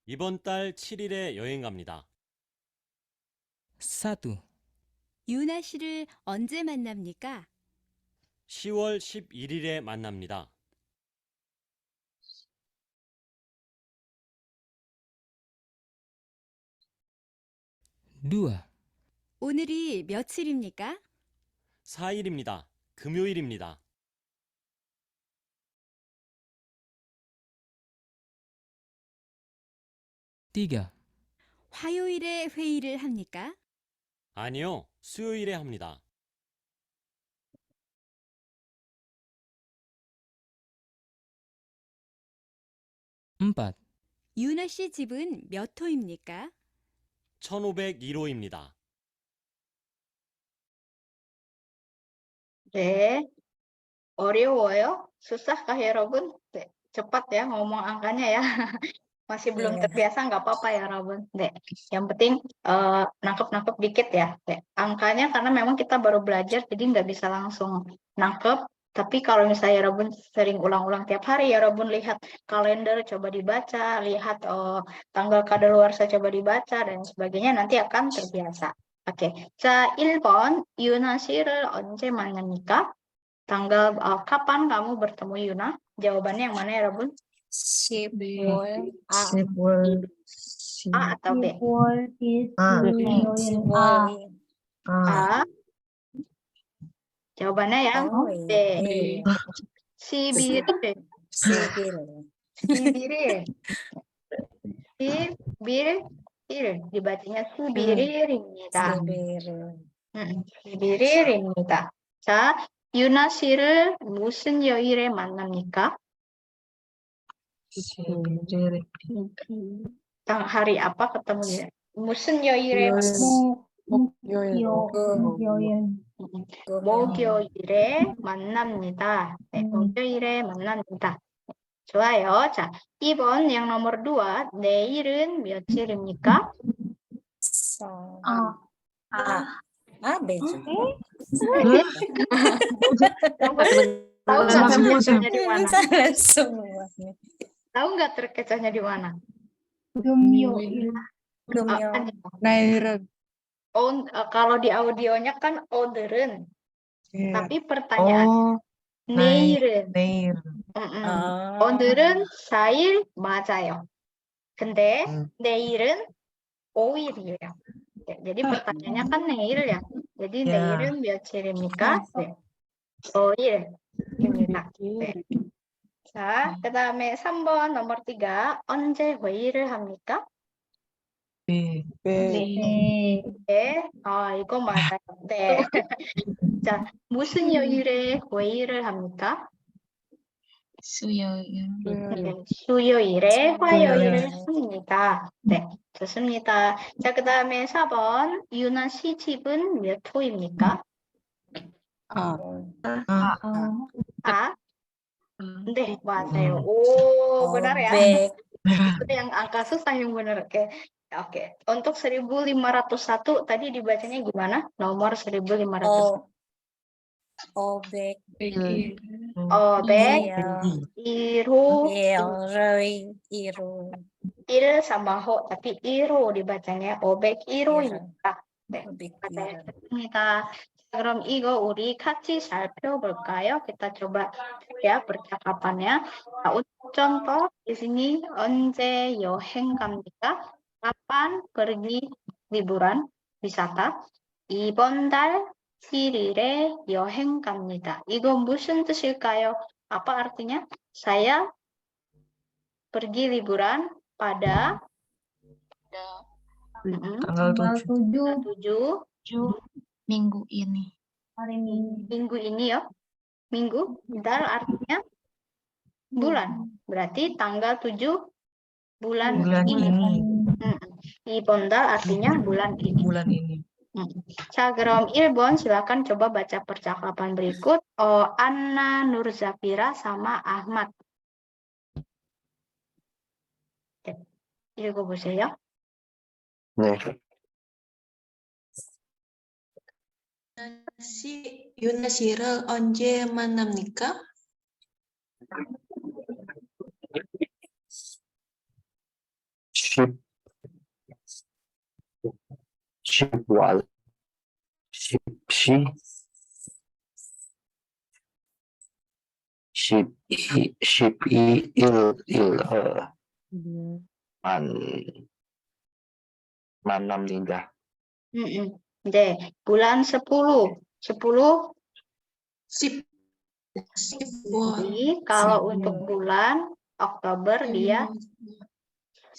이번 달 7일에 여행 갑니다. 1. 유나 씨를 언제 만납니까? 10월 11일에 만납니다. 2. 오늘이 며칠입니까? 4일입니다. 금요일입니다. 3. 화요일에 회의를 합니까? 아니요, 수요일에 합니다. empat, 유나 씨 집은 몇 호입니까? 1501호입니다. 네. 어려워요? susahkah 여러분? 네. cepat ya ngomong angkanya ya. Masih belum Iya. terbiasa nggak apa-apa ya Rabun. Dek, yang penting nangkep-nangkep dikit ya. Dek. Angkanya karena memang kita baru belajar jadi nggak bisa langsung nangkep. Tapi kalau misalnya Rabun sering ulang-ulang tiap hari ya Rabun lihat kalender coba dibaca, lihat tanggal kadaluarsa coba dibaca dan sebagainya nanti akan terbiasa. Oke. 자, 1번 유나 씨를 언제 만납니까? Tanggal kapan kamu bertemu Yuna? Jawabannya yang mana ya Rabun? 10월 A. 10월 A atau B? 10월 is Ah. 수요일. 10월이 A. Jawabannya yang B. B. 11일. 11일. 11일. 11일. Dibacanya 11일입니다. 11일. 11일입니다. 자, 유나 씨를 무슨 요일에 만납니까? Hari apa ketemunya? 무슨 요일에 목요일. 목요일에 만납니다. 네, 목요일에 만납니다. 좋아요. 자, 2번 yang nomor 2. 내일은 며칠입니까? Bejo. Tahu nggak terkecohnya di mana? Salah semua. Tahu nggak terkecohnya di mana? 금요일. Kalau di audionya kan 오늘은, tapi pertanyaan 내일은. 오늘은 4일 맞아요. 근데 내일은 5일이에요. Jadi pertanyaannya kan 내일 ya. Jadi 내일은 며칠입니까? 네. 5일입니다. 네. 자, 그다음에 3번 nomor 3. 언제 회의를 합니까? 네. 네. 이거 맞아요. 네. 자, 무슨 요일에 회의를 합니까? 수요일. 네, 수요일에 화요일을 합니다. 네, 좋습니다. 자, 그 다음에 4번. 유나 씨 집은 몇 호입니까? 네, 맞아요. 오, benar ya. Itu yang angka susah yang benar. Oke. Untuk 1501 tadi dibacanya gimana? Nomor 1501. Obek. Obek. Iru. Iru. Il sama ho, tapi iru dibacanya. Obek iru입니다. 네, 맞습니다. 그럼 이거 우리 같이 살펴볼까요? Kita coba ya percakapannya. Nah, untuk contoh di sini 언제 여행 갑니까? Kapan pergi liburan wisata? 이번 달 7일에 여행 갑니다. 이거 무슨 뜻일까요? Apa artinya? Saya pergi liburan pada tanggal 7 Minggu ini. hari Minggu. Minggu ini ya. Minggu, dal artinya bulan. Berarti tanggal 7 bulan ini. 이번 달 artinya bulan ini. 자, 그럼 1번 silakan coba baca percakapan berikut. Anna, Nurzafira sama Ahmad. 읽어보세요. 네. 유나 씨를 언제 만납니까? 10월 12일 만납니다. 네, bulan 10. 10. Jadi kalau untuk bulan Oktober dia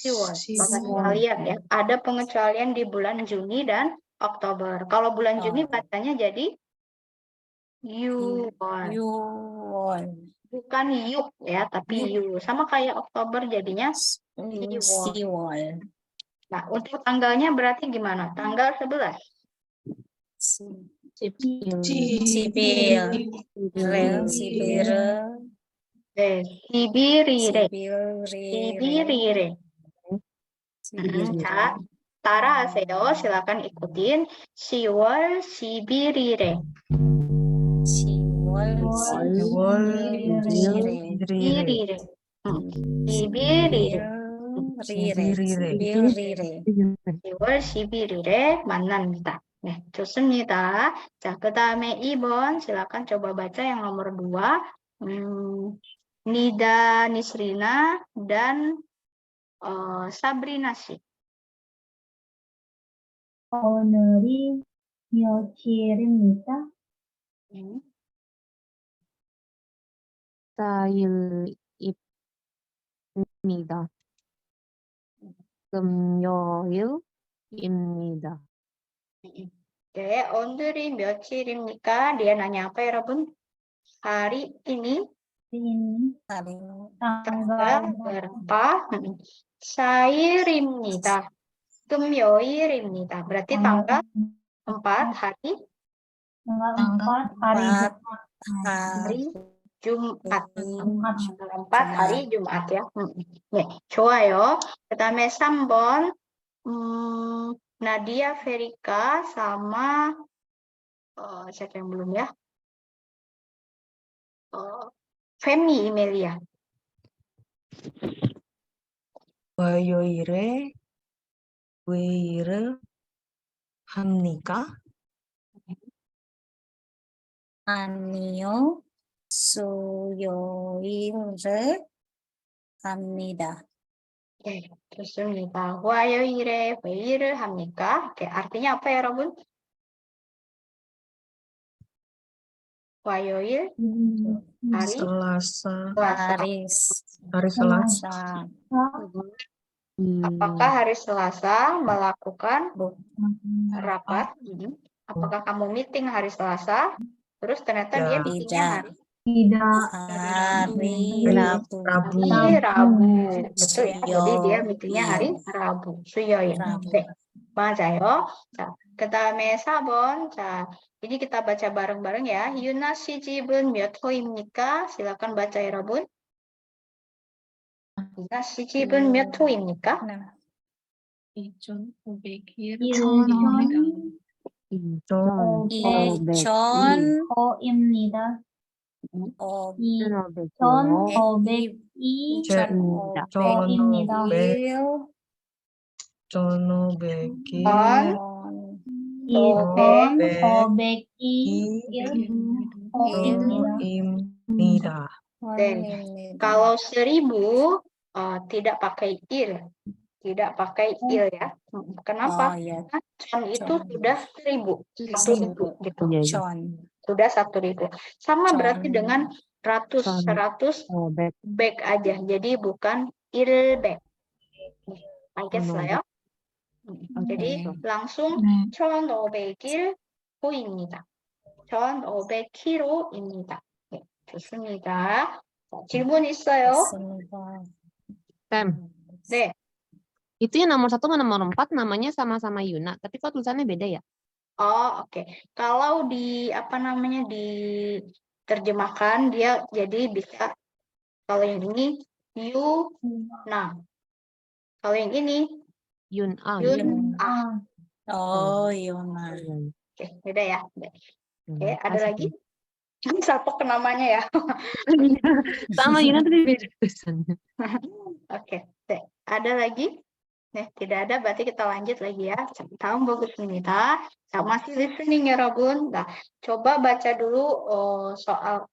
Siwon. Pengecualian ya. Ada pengecualian di bulan Juni dan Oktober. Kalau bulan Juni bacanya jadi Yuwon. Yuwon. Bukan yuk ya, tapi yu. Sama kayak Oktober jadinya Siwon. Siwon. Nah, untuk tanggalnya berarti gimana? Tanggal 11. Sipil. Sipil. Sibirire. Sibirire. 자, 따라하세요. silakan ikutin. 10월 11일에. 10월 11일에. 11일에. 10월 11일에 만납니다. 네, 좋습니다. 자, 그 다음에 2번 silakan coba baca yang nomor 2. Nida Nisrina dan Sabrina 씨. 오늘이 며칠입니까? 4일입니다. 금요일입니다. Oke, 오늘이 며칠입니까? Dia nanya apa ya, Rabun? Hari ini tanggal berapa? 4일입니다. 금요일입니다. Berarti tanggal 4 hari Jumat. Tanggal 4 hari Jumat ya. 네, 좋아요. 그다음에 3번 Nadia Verika sama siapa yang belum ya? Femi Imelia. 화요일에 회의를 합니까? 아니요. 수요일에 합니다. Oke, 좋습니다. 화요일에 회의를 합니까? Oke, artinya apa ya, Robun? 화요일 hari Selasa. Hari Selasa. Apakah hari Selasa melakukan rapat? Apakah kamu meeting hari Selasa? Terus ternyata dia meetingnya hari Rabu. Betul ya. Jadi dia meetingnya hari Rabu. 수요일. 네. 맞아요. 자, 그다음에 4번. 자, ini kita baca bareng-bareng ya. Yuna 씨 집은 몇 호입니까? silakan baca ya, Rabun. Yuna 씨 집은 몇 호입니까? 2,500일입니다. 2,500입니다. 2,500일입니다. Kalau 1000 tidak pakai il. Tidak pakai il ya. Kenapa? Karena con itu sudah 1000. 1.000 gitu. Sudah 1.000. Sama berarti dengan ratus, 100 bag aja. Jadi bukan il bag. 알겠어요? jadi langsung 1,500일 호입니다. 1,500km입니다. 네, 좋습니다. 자, 질문 있어요? Tem, 네. itu yang nomor 1 sama nomor 4 namanya sama-sama Yuna, tapi kok tulisannya beda ya? Oh, oke. Kalau di diterjemahkan dia jadi bisa kalau yang ini Yuna. Kalau yang ini Yuna. Yuna. Yuna. Oke, beda ya. Oke, ada lagi? Sapok namanya ya. Sama Yuna tapi beda tulisannya. Oke, ada lagi? 네, tidak ada, berarti kita lanjut lagi ya. 다음 보겠습니다. 자, masih listening ya, Rabun. Nah, coba baca dulu soal,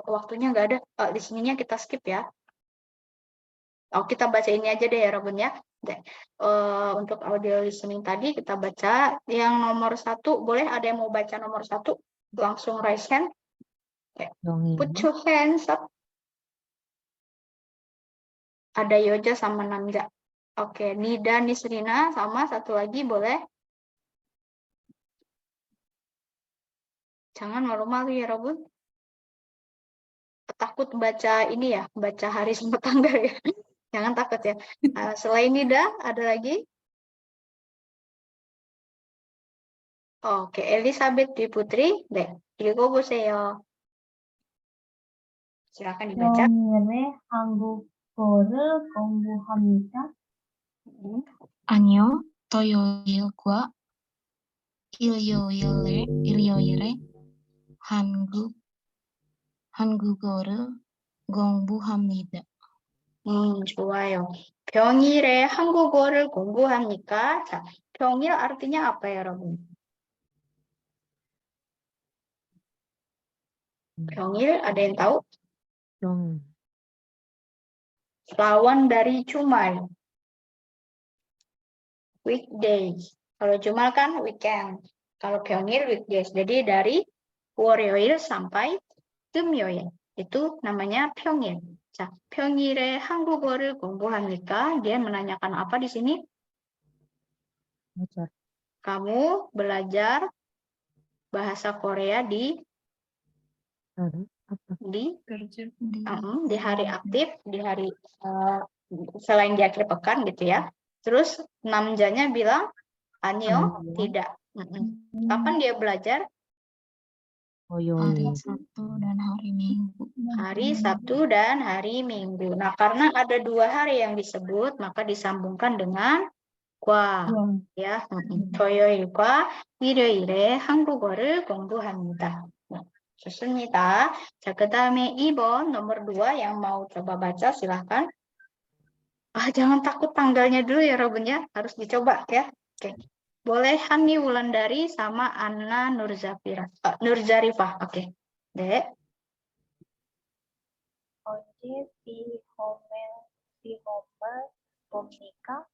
waktunya nggak ada. Listeningnya kita skip ya. Kita baca ini aja deh ya, Rabun ya. Untuk audio listening tadi kita baca yang nomor 1. Boleh ada yang mau baca nomor 1? Langsung raise hand. Put your hands up. Ada Yoja sama Namja. Oke, Nida Nisrina sama satu lagi boleh? Jangan malu-malu ya, Robun. Takut baca ini ya, baca hari sama tanggal ya. Jangan takut ya. Selain Nida, ada lagi? Oke, Elizabeth Dwi Putri. 네, 읽어보세요. silakan dibaca. 평일에 한국어를 공부합니까? 아니요, 토요일과 일요일에 한국어를 공부합니다. 좋아요. 평일에 한국어를 공부합니까? 자, 평일 artinya apa ya, 여러분? 평일 ada yang tahu? Lawan dari Jumat. Weekdays. Kalau Jumat kan weekend. Kalau 평일 weekdays. Jadi dari 월요일 sampai 금요일. itu namanya 평일. 자, 평일에 한국어를 공부합니까? Dia menanyakan apa di sini? Kamu belajar bahasa Korea di hari aktif, di hari selain di akhir pekan gitu ya. Terus namjanya bilang a니요, tidak. Kapan dia belajar? Hari Sabtu dan hari Minggu. Hari Sabtu dan hari Minggu. Nah, karena ada dua hari yang disebut, maka disambungkan dengan 과. Ya, 토요일과 일요일에 한국어를 공부합니다. 좋습니다. 자, 그 다음에 2번 nomor 2 yang mau coba baca silahkan. Jangan takut tanggalnya dulu ya, Robin ya. Harus dicoba ya. Oke. Boleh Hani Wulandari sama Anna Nurzarifah. Oke. Dek. 언제 시험을 봅니까?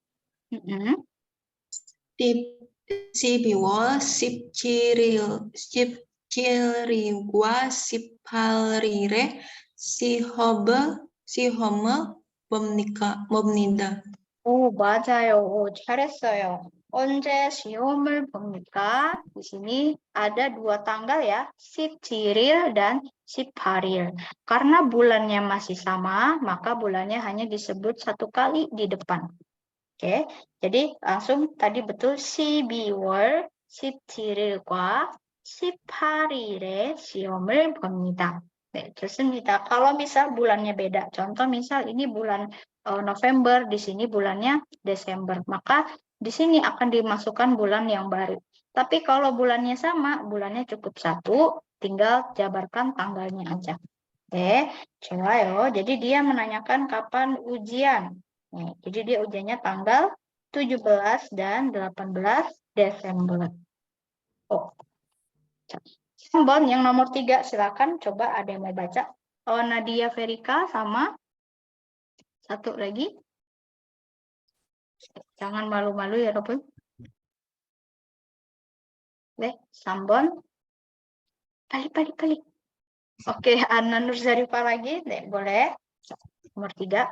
12월 17일과 18일에 시험을 봅니다. 오, 맞아요. 오, 잘했어요. 언제 시험을 봅니까? Di sini ada dua tanggal ya, 17일 dan 18일. Karena bulannya masih sama, maka bulannya hanya disebut satu kali di depan. Oke, jadi langsung tadi betul 12월 17일과 18일에 시험을 봅니다. 네, 좋습니다. Kalau misal bulannya beda, contoh misal ini bulan November, di sini bulannya Desember, maka di sini akan dimasukkan bulan yang baru. Tapi kalau bulannya sama, bulannya cukup satu, tinggal jabarkan tanggalnya aja. Oke, 좋아요. Jadi dia menanyakan kapan ujian. Nih, jadi dia ujiannya tanggal 17 dan 18 Desember. Oh. 3 yang nomor 3, silakan coba ada yang mau baca. Nadia Verika sama satu lagi. Jangan malu-malu ya, Robin. Sambon. Pali. Oke, Anna Nurzarifah lagi. Boleh. Nomor 3.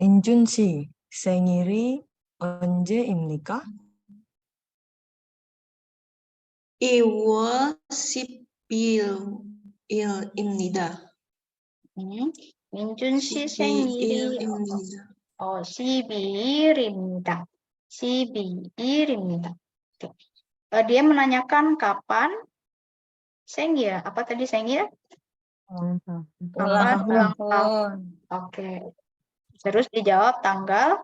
민준 씨, 생일이 언제입니까? 2월 10일입니다. 민준 씨 생일이 12일입니다. 12일입니다. Dia menanyakan kapan 생일. Apa tadi 생일? Kapan ulang tahun. Oke. Terus dijawab tanggal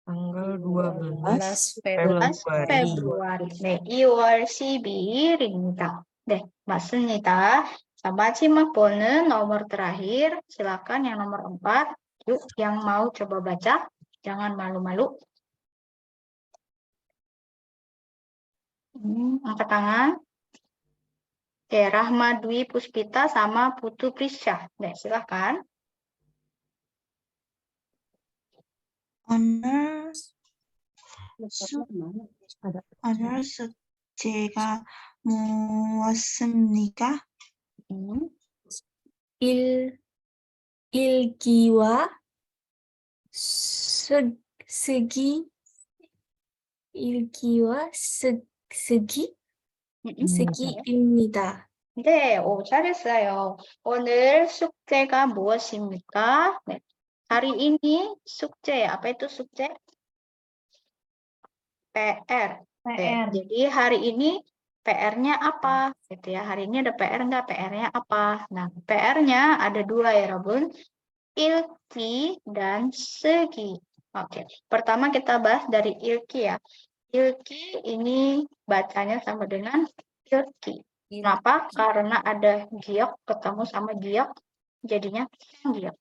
12 Februari. 네, 2월 12일입니다. 네, 맞습니다. 자, 마지막 번은 nomor terakhir. Silakan yang nomor 4. Yuk, yang mau coba baca. Jangan malu-malu. Angkat tangan. Oke, Rahma Dwi Puspita sama Putu Prisyah. 네, silakan. 오늘 숙제가 무엇입니까? 일기와 스기 읽기와 쓰기 쓰기입니다. 네, 오, 잘했어요. 오늘 숙제가 무엇입니까? 네. Hari ini 숙제, apa itu 숙제? PR. PR. Jadi hari ini PR-nya apa? Gitu ya. Hari ini ada PR nggak? PR-nya apa? Nah, PR-nya ada dua ya, Rabun. Ilki dan segi. Oke, pertama kita bahas dari ilki ya. Ilki ini bacanya sama dengan ilki. Kenapa? Karena ada giok ketemu sama giok, jadinya giok.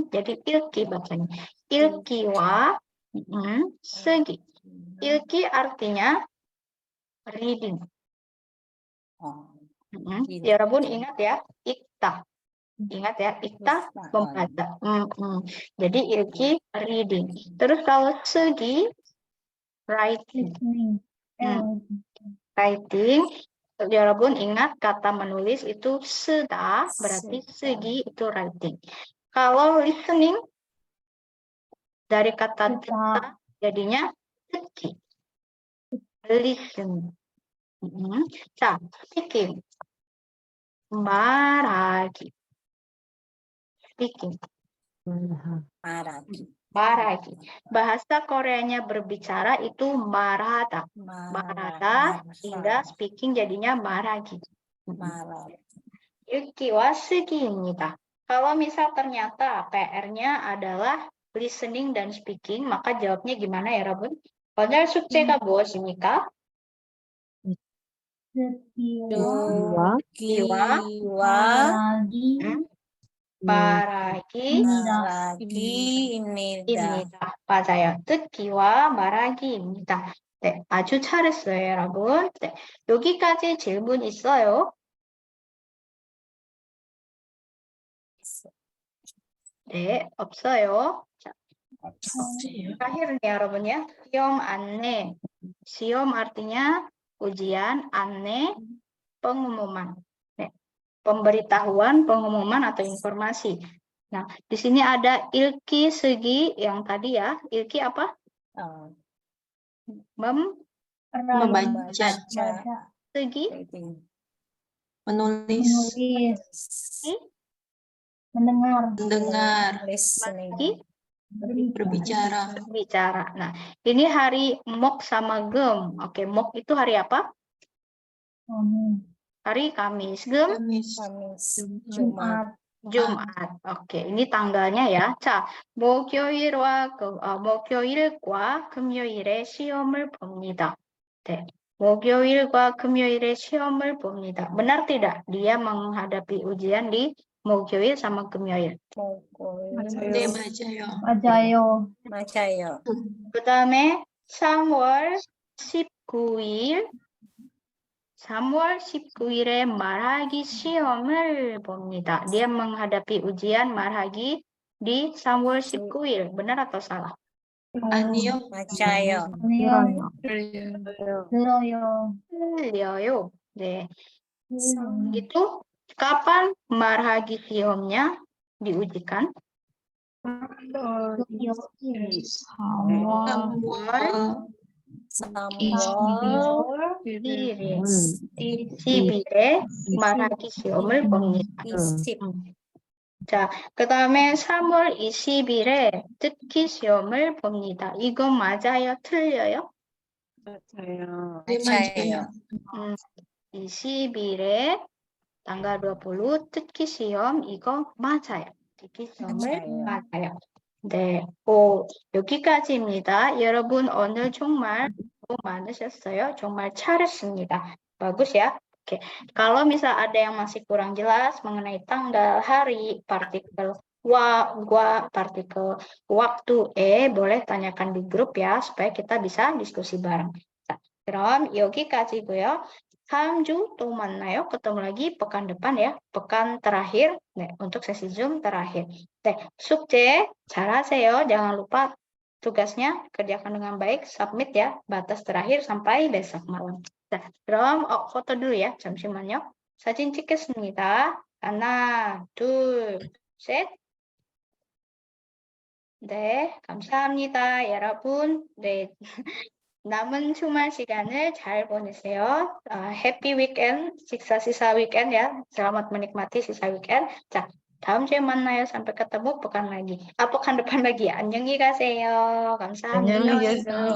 Jadi ilki bacanya. Ilkiwa segi. Ilki artinya reading. Ya Rabun ingat ya, ikta. Ingat ya, ikta membaca. Jadi ilki reading. Terus kalau segi writing. Writing. Ya Rabun ingat kata menulis itu seda, berarti segi itu writing. Kalau listening dari kata kita jadinya segi. Listen. 자, speaking. 말하기. Speaking. Maragi. Bahasa Koreanya berbicara itu marada. Marada hingga speaking jadinya maragi. Ilkiwa segi입니다. Kalau misal ternyata PR-nya adalah listening dan speaking, maka jawabnya gimana ya, Rabun? 오늘 숙제가 무엇입니까? 말하기입니다. 맞아요. 듣기와 말하기입니다. 네, 아주 잘했어요, 여러분. 네, 여기까지 질문 있어요? 네, 없어요. 자, terakhir nih, 여러분 ya. 시험 안내. 시험 artinya ujian, anne pengumuman. Nih, pemberitahuan, pengumuman atau informasi. Nah, di sini ada ilki segi yang tadi ya. Ilki apa? Membaca, Segi menulis, Mendengar. segi berbicara. bicara. Nah, ini hari mok sama gem. Oke, mok itu hari apa? Hari Kamis. Gem? Jumat. Oke, ini tanggalnya ya. 자, 목요일과 금요일에 시험을 봅니다. 네. 목요일과 금요일에 시험을 봅니다. Benar tidak? Dia menghadapi ujian di 목요일 sama 금요일. 네, 맞아요. 맞아요. 그다음에 3월 19일에 말하기 시험을 봅니다. Dia menghadapi ujian marhagi di 3월 19일. Benar atau salah? 아니요. 맞아요. 틀려요. 네. Gitu. Kapan marhagi siomnya diujikan? 20일에 말하기 시험을 봅니다. 자, 그 다음에 3월 20일에 듣기 시험을 봅니다. 이거 맞아요? 틀려요? 맞아요. 20일에 tanggal 20 듣기 시험 이거 맞아요. 듣기 시험을 맞아요. 네, 여기까지입니다. 여러분 오늘 정말 수고 많으셨어요. 정말 잘했습니다. Bagus ya. Oke, kalau misal ada yang masih kurang jelas mengenai tanggal, hari, partikel partikel waktu boleh tanyakan di grup ya supaya kita bisa diskusi bareng. 자, 그럼 여기까지고요. 다음 주 또 만나요. Ketemu lagi pekan depan ya. Pekan terakhir. 네, untuk sesi Zoom terakhir. 네, 숙제 잘하세요. Jangan lupa tugasnya kerjakan dengan baik. Submit ya. Batas terakhir sampai besok malam. 자, 그럼 foto dulu ya. 잠시만요. 사진 찍겠습니다. 하나, 둘, 셋. 네, 감사합니다, 여러분. 네, 남은 주말 시간을 잘 보내세요. Happy weekend, sisa-sisa weekend ya. Selamat menikmati sisa weekend. 자, 다음 주에 만나요. Sampai ketemu pekan lagi. Pekan depan lagi ya. 안녕히 가세요. 감사합니다. 안녕히 계세요.